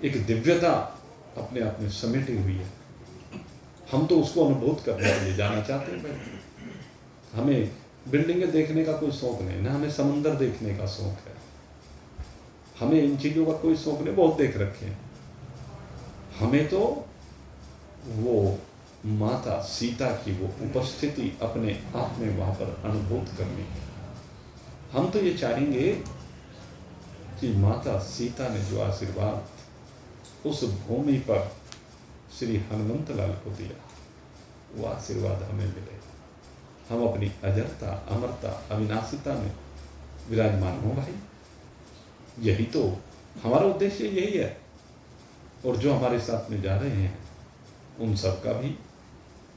एक दिव्यता अपने आप में समेटी हुई है, हम तो उसको अनुभूत करने के लिए जाना चाहते हैं। हमें बिल्डिंगें देखने का कोई शौक नहीं ना, हमें समंदर देखने का शौक है, हमें इन चीज़ों का कोई शौक नहीं, बहुत देख रखे हैं। हमें तो वो माता सीता की वो उपस्थिति अपने आप में वहाँ पर अनुभूत करनी है। हम तो ये चाहेंगे कि माता सीता ने जो आशीर्वाद उस भूमि पर श्री हनुमंत लाल को दिया, वो आशीर्वाद हमें मिले, हम अपनी अजरता, अमरता, अविनाशिता में विराजमान हो भाई। यही तो हमारा उद्देश्य यही है। और जो हमारे साथ में जा रहे हैं उन सब का भी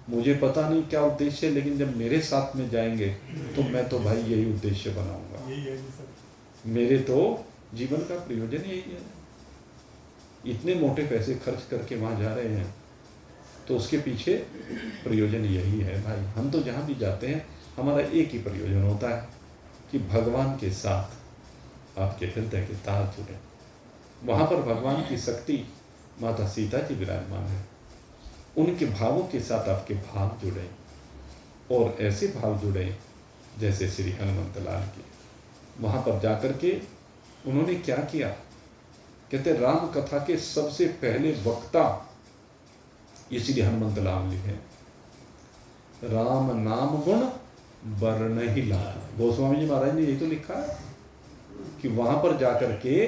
मुझे पता नहीं क्या उद्देश्य है, लेकिन जब मेरे साथ में जाएंगे तो मैं तो भाई यही उद्देश्य बनाऊंगा। मेरे तो जीवन का प्रयोजन यही है। इतने मोटे पैसे खर्च करके वहाँ जा रहे हैं तो उसके पीछे प्रयोजन यही है भाई। हम तो जहाँ भी जाते हैं हमारा एक ही प्रयोजन होता है कि भगवान के साथ आपके हृदय के तार जुड़े। वहाँ पर भगवान की शक्ति माता सीता जी विराजमान है, उनके भावों के साथ आपके भाव जुड़े और ऐसे भाव जुड़े जैसे श्री हनुमंत लाल के। वहाँ पर जाकर के उन्होंने क्या किया? कहते राम कथा के सबसे पहले वक्ता इसलिए हनुमंत लाल लिखे, राम नाम गुण वर्ण ही लाल। गोस्वामी जी महाराज ने यही तो लिखा है कि वहां पर जाकर के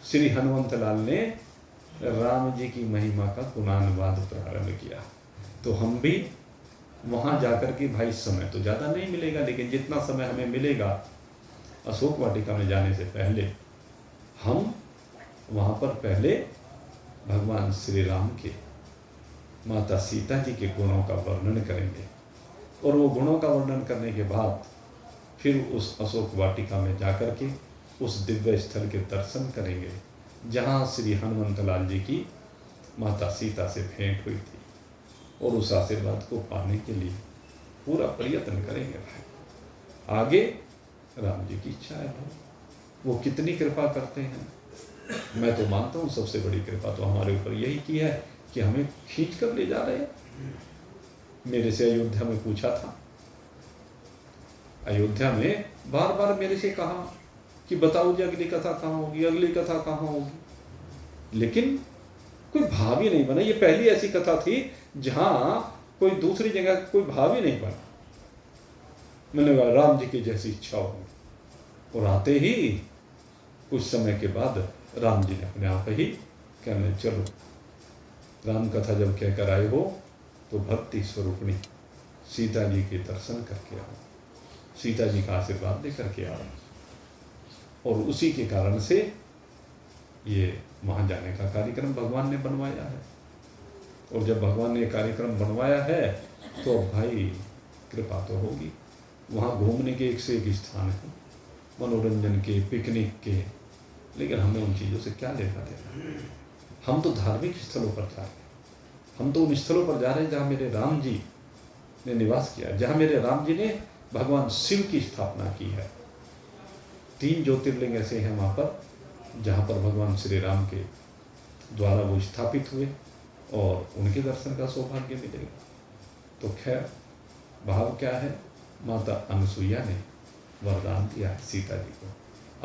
श्री हनुमंत लाल ने राम जी की महिमा का गुणानुवाद प्रारंभ किया। तो हम भी वहां जाकर के भाई, समय तो ज़्यादा नहीं मिलेगा, लेकिन जितना समय हमें मिलेगा अशोक वाटिका में जाने से पहले हम वहाँ पर पहले भगवान श्री राम के, माता सीता जी के गुणों का वर्णन करेंगे और वो गुणों का वर्णन करने के बाद फिर उस अशोक वाटिका में जाकर के उस दिव्य स्थल के दर्शन करेंगे जहाँ श्री हनुमंत लाल जी की माता सीता से भेंट हुई थी, और उस आशीर्वाद को पाने के लिए पूरा प्रयत्न करेंगे भाई। आगे राम जी की इच्छा है भाई, वो कितनी कृपा करते हैं। मैं तो मानता हूँ सबसे बड़ी कृपा तो हमारे ऊपर यही की है कि हमें खींच कर ले जा रहे हैं। मेरे से अयोध्या में पूछा था, अयोध्या में बार बार मेरे से कहा कि बताओ जी अगली कथा कहाँ होगी, अगली कथा कहाँ होगी, लेकिन कोई भाव ही नहीं बना। ये पहली ऐसी कथा थी जहाँ कोई दूसरी जगह कोई भाव ही नहीं बना। मैंने कहा राम जी की जैसी इच्छा होगी, और आते ही कुछ समय के बाद राम जी ने अपने आप ही कहने चलो राम कथा जब कहकर आए हो तो भक्ति स्वरूपणी सीता जी के दर्शन करके आओ, सीता जी का आशीर्वाद लेकर के आओ। और उसी के कारण से ये वहाँ जाने का कार्यक्रम भगवान ने बनवाया है। और जब भगवान ने कार्यक्रम बनवाया है तो भाई कृपा तो होगी। वहाँ घूमने के एक से एक स्थान है, मनोरंजन के, पिकनिक के, लेकिन हमें उन चीज़ों से क्या लेना देना। हम तो धार्मिक स्थलों पर जा रहे हैं, हम तो उन स्थलों पर जा रहे हैं जहाँ मेरे राम जी ने निवास किया, जहाँ मेरे राम जी ने भगवान शिव की स्थापना की है। 3 ज्योतिर्लिंग ऐसे हैं वहाँ पर जहाँ पर भगवान श्री राम के द्वारा वो स्थापित हुए और उनके दर्शन का सौभाग्य मिलेगा। तो खैर भाव क्या है, माता अनसुईया ने वरदान दिया है सीता जी को,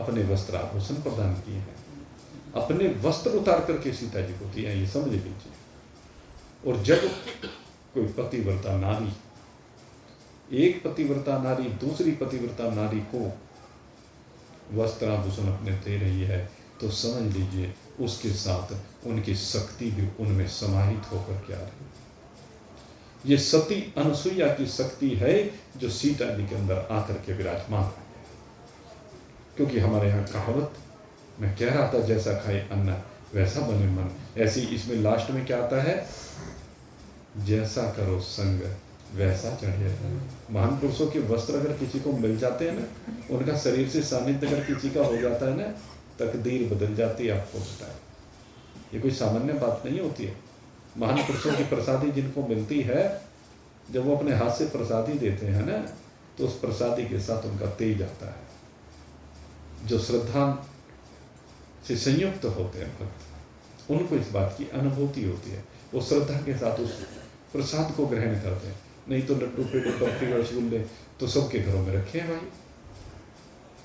अपने वस्त्र आभूषण प्रदान किए हैं, अपने वस्त्र उतार करके सीता जी को दिया, ये समझ लीजिए। और जब कोई पतिव्रता नारी, एक पतिव्रता नारी दूसरी पतिव्रता नारी को वस्त्र आभूषण अपने दे रही है तो समझ लीजिए उसके साथ उनकी शक्ति भी उनमें समाहित होकर के आ रही है। ये सती अनसुईया की शक्ति है जो सीता जी के अंदर आकर के विराजमान है। क्योंकि हमारे यहाँ कहावत, मैं कह रहा था जैसा खाए अन्न वैसा बने मन, ऐसी इसमें लास्ट में क्या आता है, जैसा करो संग वैसा चढ़े रहो। महान पुरुषों के वस्त्र अगर किसी को मिल जाते हैं ना, उनका शरीर से सानिध्य अगर किसी का हो जाता है ना, तकदीर बदल जाती है। आपको बताए ये कोई सामान्य बात नहीं होती है। महान पुरुषों की प्रसादी जिनको मिलती है, जब वो अपने हाथ से प्रसादी देते हैं ना, तो उस प्रसादी के साथ उनका तेज आता है। जो श्रद्धा से संयुक्त होते हैं भक्त, उनको इस बात की अनुभूति होती है, वो श्रद्धा के साथ उस प्रसाद को ग्रहण करते हैं। नहीं तो लड्डू पेड़े बर्फी रसगुल्ले तो सबके घरों में रखे हैं भाई,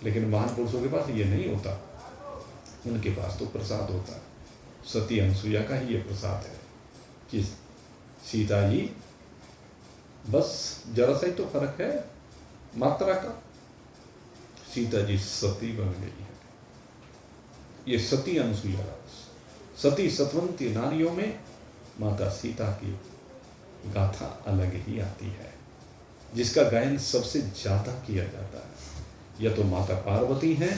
लेकिन महान पुरुषों के पास ये नहीं होता, उनके पास तो प्रसाद होता है। सती अनसुईया का ही ये प्रसाद है कि सीता जी, बस जरा सा ही तो फर्क है मात्रा का, सीता जी सती बन गई है। ये सती अनसुईया, सती सतवंती नारियों में माता सीता की गाथा अलग ही आती है, जिसका गायन सबसे ज्यादा किया जाता है। या तो माता पार्वती है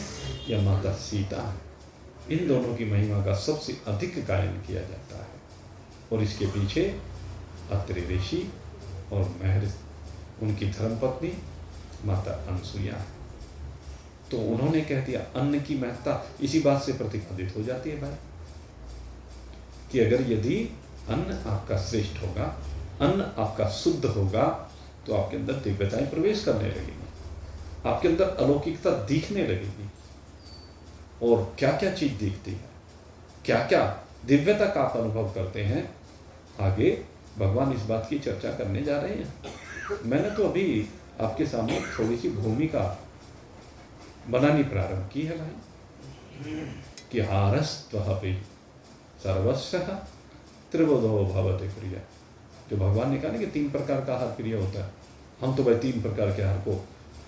या माता सीता है, इन दोनों की महिमा का सबसे अधिक गायन किया जाता है। और इसके पीछे अत्रि ऋषि और महर्षि, उनकी धर्मपत्नी माता अनसुईया है। तो उन्होंने कह दिया, अन्न की महत्ता इसी बात से प्रतिपादित हो जाती है भाई, कि अगर यदि अन्न आपका श्रेष्ठ होगा, अन्न आपका शुद्ध होगा, तो आपके अंदर दिव्यताएं प्रवेश करने लगेगी, आपके अंदर अलौकिकता दिखने लगेगी। और क्या क्या चीज दिखती है, क्या क्या दिव्यता का आप अनुभव करते हैं, आगे भगवान इस बात की चर्चा करने जा रहे हैं। मैंने तो अभी आपके सामने थोड़ी सी भूमिका बनानी प्रारंभ की है भाई, कि हारस्त्वहपि सर्वस्वः त्रिविधो भवति प्रिय। जो भगवान ने कहा ना कि 3 प्रकार का आहार प्रिय होता है, हम तो भाई 3 प्रकार के आहार को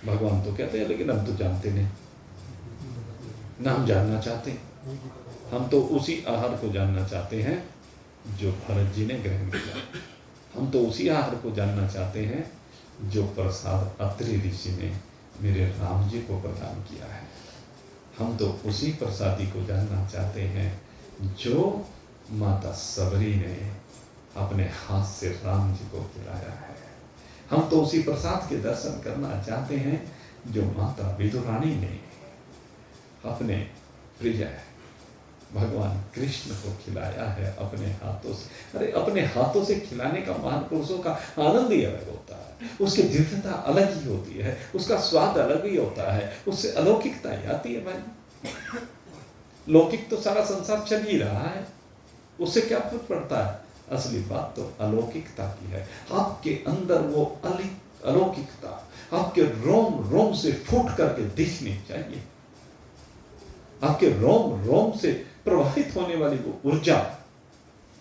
भगवान तो कहते हैं, लेकिन हम तो जानते नहीं, ना हम जानना चाहते। हम तो उसी आहार को जानना चाहते हैं जो भरत जी ने ग्रहण किया, हम तो उसी आहार को जानना चाहते हैं जो प्रसाद अत्रि ऋषि ने मेरे राम जी को प्रदान किया है। हम तो उसी प्रसादी को जानना चाहते हैं जो माता सबरी ने अपने हाथ से राम जी को खिलाया है। हम तो उसी प्रसाद के दर्शन करना चाहते हैं जो माता विदुरानी ने अपने प्रिय भगवान कृष्ण को खिलाया है अपने हाथों से। अरे अपने हाथों से खिलाने का महान पुरुषों का आनंद ही अलग होता है, उसकी दिव्यता अलग ही होती है, उसका स्वाद अलग ही होता है, उससे अलौकिकता ही आती है भाई। लौकिक तो सारा संसार चल ही रहा है, उससे क्या फर्क पड़ता है, असली बात तो अलौकिकता की है। आपके अंदर वो अलौकिकता आपके रोम रोम से फूट करके दिखनी चाहिए, आपके रोम रोम से प्रवाहित होने वाली वो ऊर्जा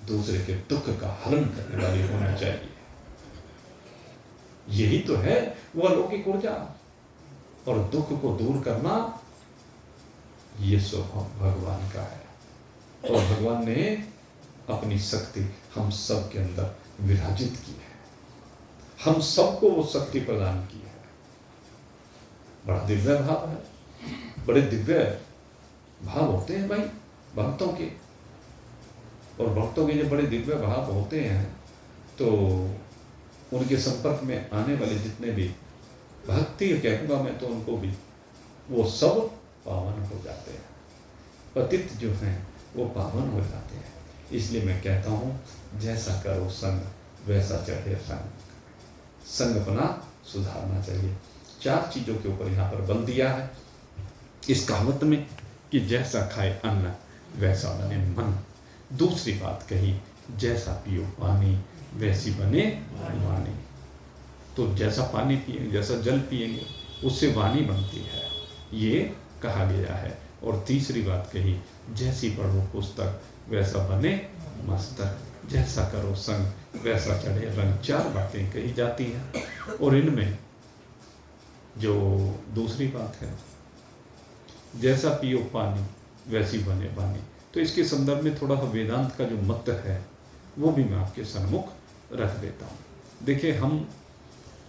दूसरे के दुख का हरण करने वाली होना चाहिए। यही तो है वो अलौकिक ऊर्जा। और दुख को दूर करना ये स्वभाव भगवान का है और भगवान ने अपनी शक्ति हम सब के अंदर विराजित की है, हम सबको वो शक्ति प्रदान की है। बड़ा दिव्य भाव है, बड़े दिव्य भाव होते हैं भाई भक्तों के, और भक्तों के जब बड़े दिव्य भाव होते हैं तो उनके संपर्क में आने वाले जितने भी भक्ति कहूँगा मैं तो उनको भी, वो सब पावन हो जाते हैं, पतित जो हैं वो पावन हो जाते हैं। इसलिए मैं कहता हूँ जैसा करो संग वैसा चढ़े संग, संग अपना सुधारना चाहिए। 4 चीज़ों के ऊपर यहाँ पर बल दिया है इस कहावत में कि जैसा खाए अन्न वैसा बने मन। दूसरी बात कही जैसा पियो पानी वैसी बने वाणी। तो जैसा पानी पिएंगे, जैसा जल पिएंगे उससे वाणी बनती है, ये कहा गया है। और तीसरी बात कही जैसी पढ़ो पुस्तक वैसा बने मस्तक, जैसा करो संग वैसा चढ़े रंग। 4 बातें कही जाती हैं और इनमें जो दूसरी बात है जैसा पियो पानी वैसी बने वाणी, तो इसके संदर्भ में थोड़ा वेदांत का जो मत है वो भी मैं आपके सम्मुख रख देता हूँ। देखिए हम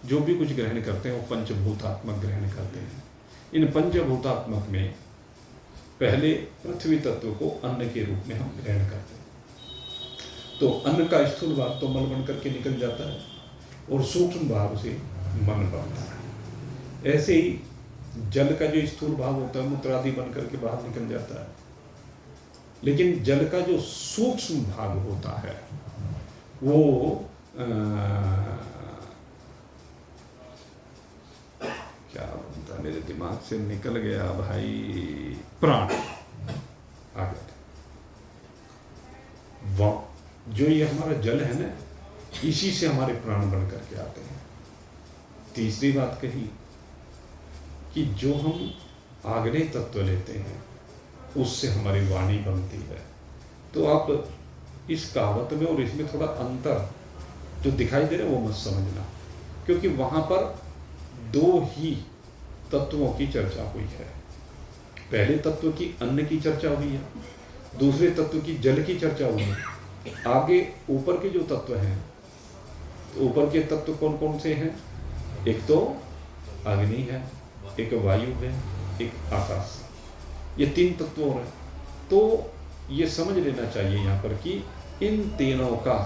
जो भी कुछ ग्रहण करते हैं वो पंचभूतात्मक ग्रहण करते हैं। इन पंचभूतात्मक में पहले पृथ्वी तत्व को अन्न के रूप में हम ग्रहण करते हैं, तो अन्न का स्थूल भाग तो मल बन करके निकल जाता है और सूक्ष्म भाग से मन बनता है। ऐसे ही जल का जो स्थूल भाग होता है मूत्रादि बन करके बाहर निकल जाता है, लेकिन जल का जो सूक्ष्म भाग होता है वो क्या बोलता, मेरे दिमाग से निकल गया भाई, प्राण आ गया। जो ये हमारा जल है ना, इसी से हमारे प्राण बन करके आते हैं। तीसरी बात कही कि जो हम आग्नेय तत्व लेते हैं उससे हमारी वाणी बनती है। तो आप इस कहावत में और इसमें थोड़ा अंतर जो दिखाई दे रहा है वो मत समझना, क्योंकि वहाँ पर 2 ही तत्वों की चर्चा हुई है। पहले तत्व की अन्न की चर्चा हुई है, दूसरे तत्व की जल की चर्चा हुई है। आगे ऊपर के जो तत्व हैं, तो ऊपर के तत्व कौन कौन से हैं? एक तो अग्नि है, एक वायु है, एक आकाश। ये 3 तत्व हो रहे हैं। तो ये समझ लेना चाहिए यहाँ पर कि इन तीनों का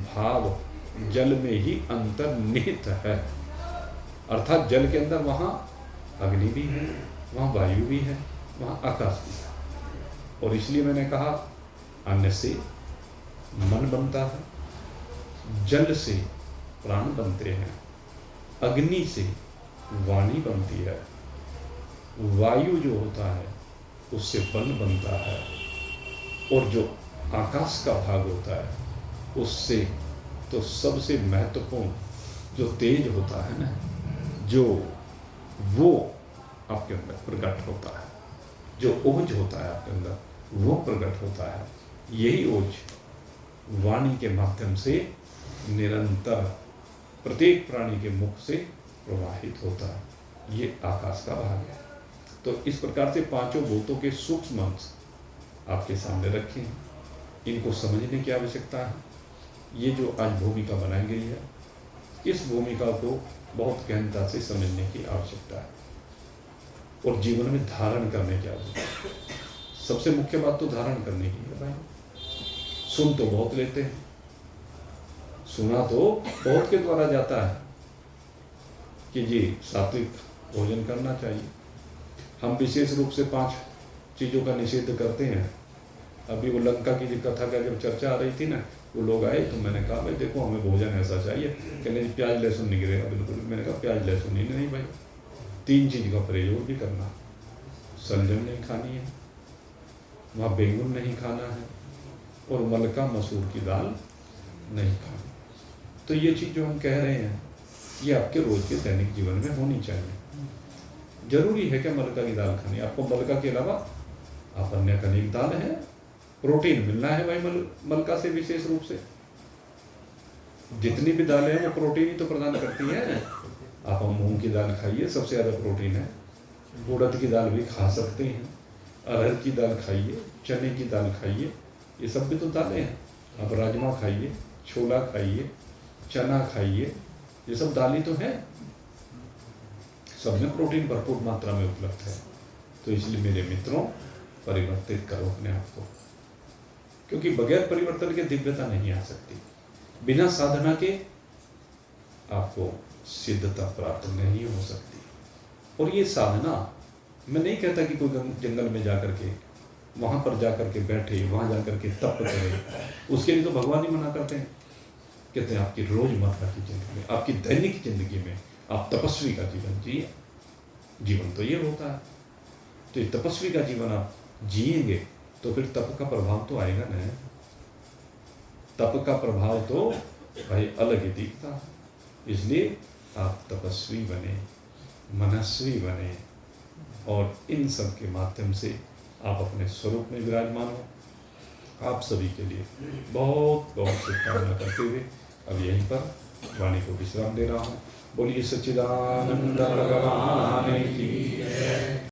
भाव जल में ही अंतर्निहित है। अर्थात जल के अंदर वहाँ अग्नि भी है, वहाँ वायु भी है, वहाँ आकाश भी है। और इसलिए मैंने कहा अन्न से मन बनता है, जल से प्राण बनते हैं, अग्नि से वाणी बनती है, वायु जो होता है उससे बल बनता है, और जो आकाश का भाग होता है उससे तो सबसे महत्वपूर्ण जो तेज होता है ना, जो वो आपके अंदर प्रकट होता है, जो ओज होता है आपके अंदर वो प्रकट होता है। यही ओज वाणी के माध्यम से निरंतर प्रत्येक प्राणी के मुख से प्रवाहित होता है। ये आकाश का भाग है। तो इस प्रकार से 5 भूतों के सूक्ष्म अंश आपके सामने रखे हैं, इनको समझने की आवश्यकता है। ये जो आज भूमिका बनाई गई है, इस भूमिका को बहुत गहनता से समझने की आवश्यकता है और जीवन में धारण करने की आवश्यकता है। सबसे मुख्य बात तो धारण करने की है भाई। सुन तो बहुत लेते हैं, सुना तो बहुत के द्वारा जाता है कि जी सात्विक भोजन करना चाहिए। हम विशेष रूप से 5 चीज़ों का निषेध करते हैं। अभी वो लंका की जो कथा का जब चर्चा आ रही थी ना, वो लोग आए तो मैंने कहा भाई देखो हमें भोजन ऐसा चाहिए, कहने प्याज लहसुन नहीं गिरेगा बिल्कुल। मैंने कहा प्याज लहसुन नहीं भाई, 3 चीज़ का प्रयोग भी करना, सलजम नहीं खानी है, वहाँ बेंगुन नहीं खाना है, और मलका मसूर की दाल नहीं खानी। तो ये चीज़ जो हम कह रहे हैं ये आपके रोज़ के दैनिक जीवन में होनी चाहिए। जरूरी है क्या मलका की दाल खानी? आपको मलका के अलावा आप अन्य अनेक दाल है, प्रोटीन मिलना है भाई मलका से। विशेष रूप से जितनी भी दालें हैं वो प्रोटीन ही तो प्रदान करती हैं। आप मूंग की दाल खाइए, सबसे ज़्यादा प्रोटीन है। उड़द की दाल भी खा सकते हैं, अरहर की दाल खाइए, चने की दाल खाइए, ये सब भी तो दालें हैं। आप राजमा खाइए, छोला खाइए, चना खाइए, ये सब दालें तो हैं। सब में प्रोटीन भरपूर मात्रा में उपलब्ध है। तो इसलिए मेरे मित्रों, परिवर्तित करो अपने आप को, क्योंकि बगैर परिवर्तन के दिव्यता नहीं आ सकती। बिना साधना के आपको सिद्धता प्राप्त नहीं हो सकती। और ये साधना, मैं नहीं कहता कि कोई जंगल में जाकर के, वहाँ पर जाकर के बैठे, वहाँ जाकर के तप करे, उसके लिए तो भगवान ही मना करते हैं। कहते हैं आपकी रोजमर्रा की जिंदगी में, आपकी दैनिक जिंदगी में आप तपस्वी का जीवन जिए। जीवन तो ये होता है। तो ये तपस्वी का जीवन आप जिएंगे तो फिर तप का प्रभाव तो आएगा ना। तप का प्रभाव तो भाई अलग ही दिखता है। इसलिए आप तपस्वी बने, मनस्वी बने, और इन सब के माध्यम से आप अपने स्वरूप में विराजमान हो। आप सभी के लिए बहुत बहुत शुभकामना करते हुए अब यहीं पर वाणी को विश्राम दे रहा हूँ। बोलिए सच्चिदानंद भगवान की।